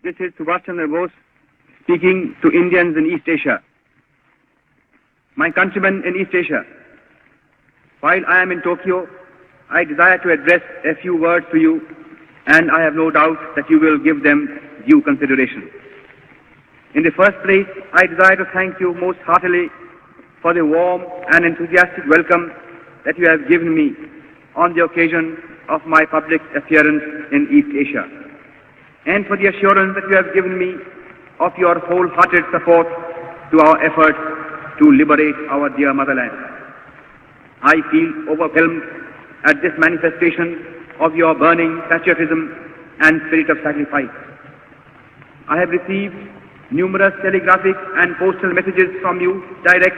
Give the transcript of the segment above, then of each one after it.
This is Subhash Chandra Bose speaking to Indians in East Asia. My countrymen in East Asia, while I am in Tokyo, I desire to address a few words to you, and I have no doubt that you will give them due consideration. In the first place, I desire to thank you most heartily for the warm and enthusiastic welcome that you have given me on the occasion of my public appearance in East Asia, and for the assurance that you have given me of your wholehearted support to our efforts to liberate our dear motherland. I feel overwhelmed at this manifestation of your burning patriotism and spirit of sacrifice. I have received numerous telegraphic and postal messages from you direct,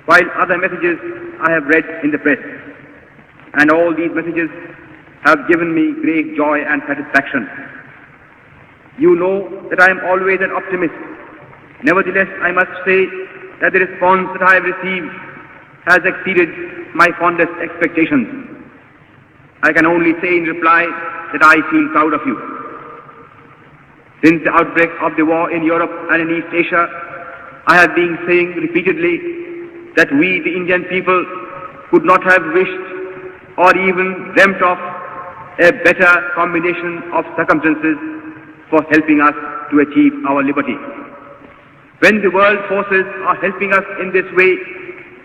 while other messages I have read in the press. And all these messages have given me great joy and satisfaction. You know that I am always an optimist. Nevertheless, I must say that the response that I have received has exceeded my fondest expectations. I can only say in reply that I feel proud of you. Since the outbreak of the war in Europe and in East Asia, I have been saying repeatedly that we, the Indian people, could not have wished or even dreamt of a better combination of circumstances for helping us to achieve our liberty. When the world forces are helping us in this way,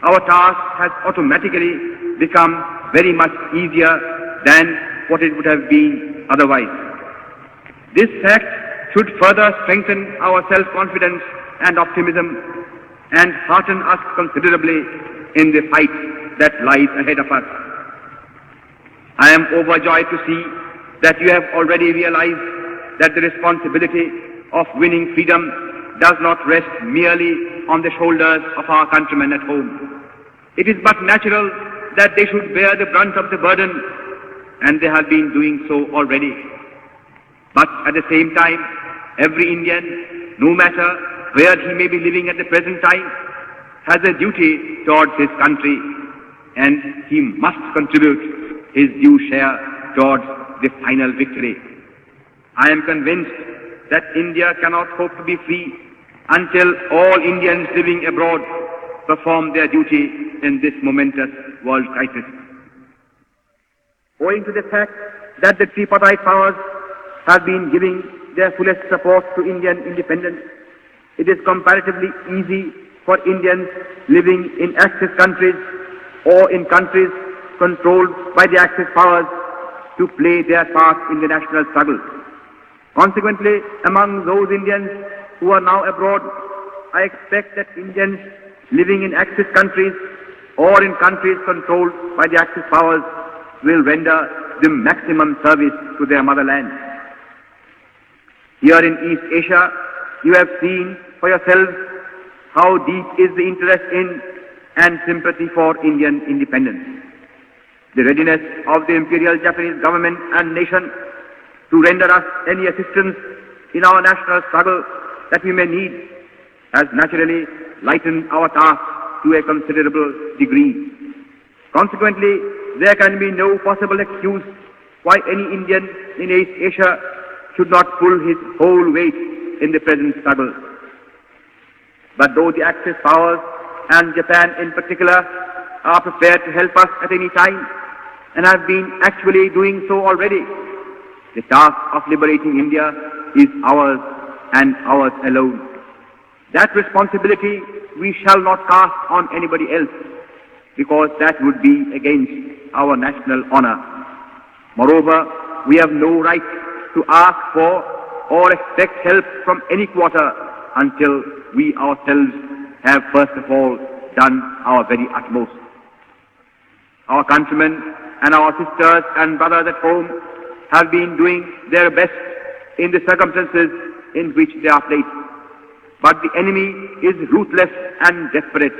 our task has automatically become very much easier than what it would have been otherwise. This fact should further strengthen our self-confidence and optimism and hearten us considerably in the fight that lies ahead of us. I am overjoyed to see that you have already realized that the responsibility of winning freedom does not rest merely on the shoulders of our countrymen at home. It is but natural that they should bear the brunt of the burden, and they have been doing so already. But at the same time, every Indian, no matter where he may be living at the present time, has a duty towards his country, and he must contribute his due share towards the final victory. I am convinced that India cannot hope to be free until all Indians living abroad perform their duty in this momentous world crisis. Owing to the fact that the tripartite powers have been giving their fullest support to Indian independence, it is comparatively easy for Indians living in Axis countries or in countries controlled by the Axis powers to play their part in the national struggle. Consequently, among those Indians who are now abroad, I expect that Indians living in Axis countries or in countries controlled by the Axis powers will render the maximum service to their motherland. Here in East Asia, you have seen for yourselves how deep is the interest in and sympathy for Indian independence. The readiness of the Imperial Japanese government and nation to render us any assistance in our national struggle that we may need has naturally lightened our task to a considerable degree. Consequently, there can be no possible excuse why any Indian in East Asia should not pull his whole weight in the present struggle. But though the Axis powers and Japan in particular are prepared to help us at any time and have been actually doing so already, the task of liberating India is ours and ours alone. That responsibility we shall not cast on anybody else, because that would be against our national honor. Moreover, we have no right to ask for or expect help from any quarter until we ourselves have first of all done our very utmost. Our countrymen and our sisters and brothers at home have been doing their best in the circumstances in which they are placed. But the enemy is ruthless and desperate,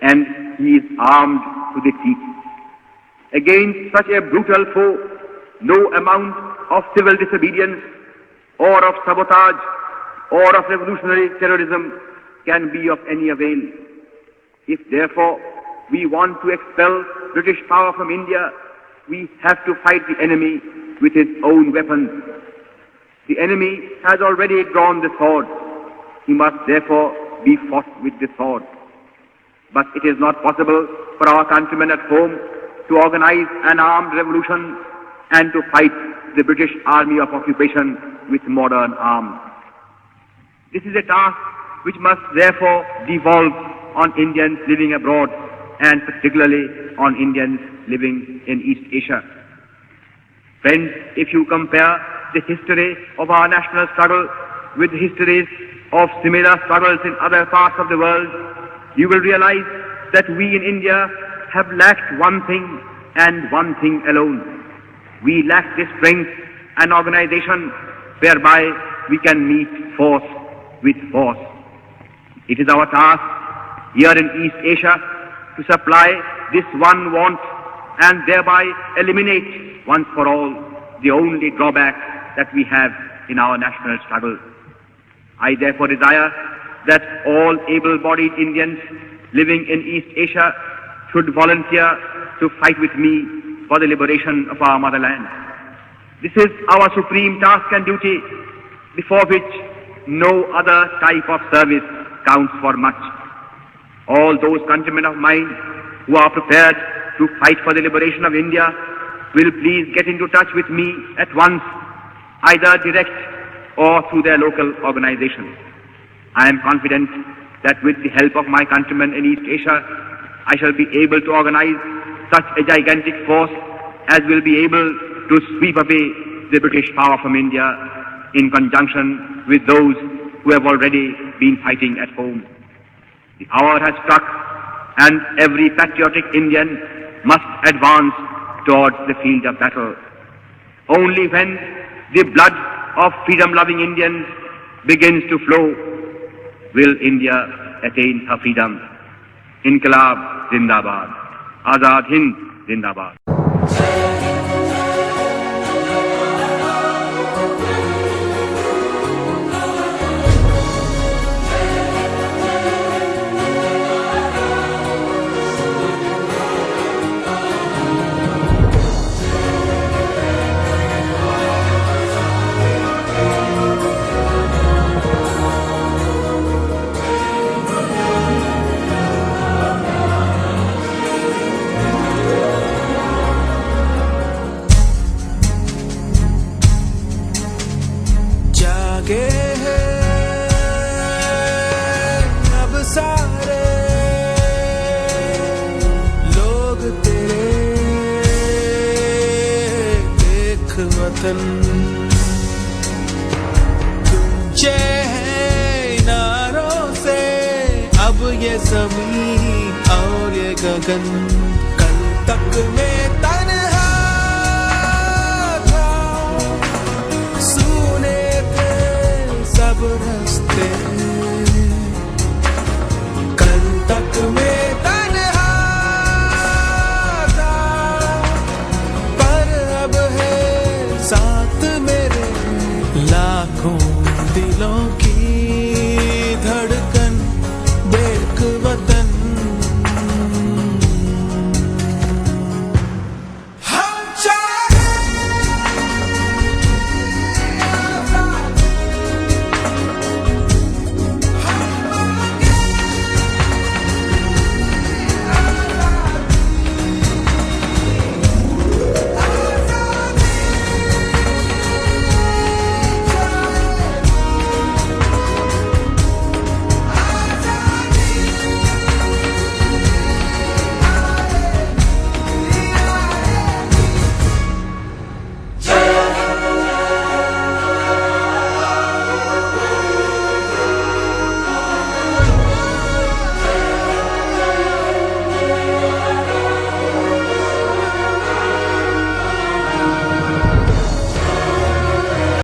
and he is armed to the teeth. Against such a brutal foe, no amount of civil disobedience or of sabotage or of revolutionary terrorism can be of any avail. If therefore we want to expel British power from India, we have to fight the enemy with his own weapons. The enemy has already drawn the sword. He must therefore be fought with the sword. But it is not possible for our countrymen at home to organize an armed revolution and to fight the British Army of Occupation with modern arms. This is a task which must therefore devolve on Indians living abroad and particularly on Indians living in East Asia. Friends, if you compare the history of our national struggle with the histories of similar struggles in other parts of the world, you will realize that we in India have lacked one thing and one thing alone. We lack the strength and organization whereby we can meet force with force. It is our task here in East Asia to supply this one want and thereby eliminate once for all the only drawback that we have in our national struggle. I therefore desire that all able-bodied Indians living in East Asia should volunteer to fight with me for the liberation of our motherland. This is our supreme task and duty, before which no other type of service counts for much. All those countrymen of mine who are prepared to fight for the liberation of India will please get into touch with me at once, either direct or through their local organizations. I am confident that with the help of my countrymen in East Asia, I shall be able to organize such a gigantic force as will be able to sweep away the British power from India in conjunction with those who have already been fighting at home. The hour has struck and every patriotic Indian must advance towards the field of battle. Only when the blood of freedom-loving Indians begins to flow will India attain her freedom. Inqilab Zindabad. Azad Hind Zindabad. अब सारे लोग तेरे देख वतन गूंजे हैं नारों से अब ये ज़मीं और ये गगन कल तक में तर